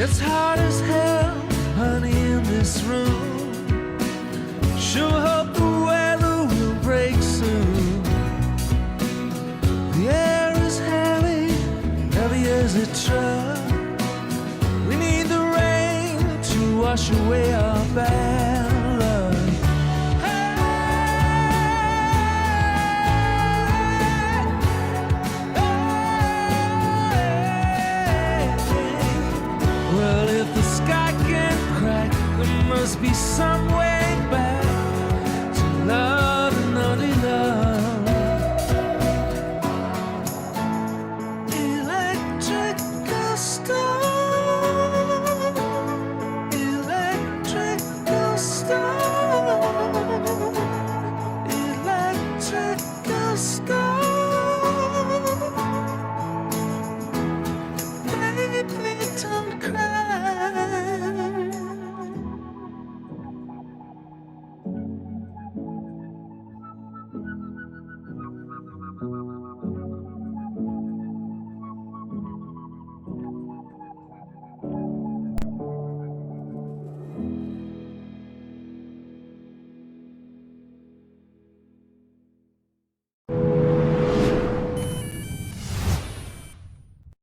It's hot as hell, honey, in this room. Sure hope the weather will break soon. The air is heavy, heavy as a truck. We need the rain to wash away our bad luck. Well, if the sky can crack, there must be some way back to love and only love. Electrical storm, electrical storm, electrical storm. Baby, don't cry.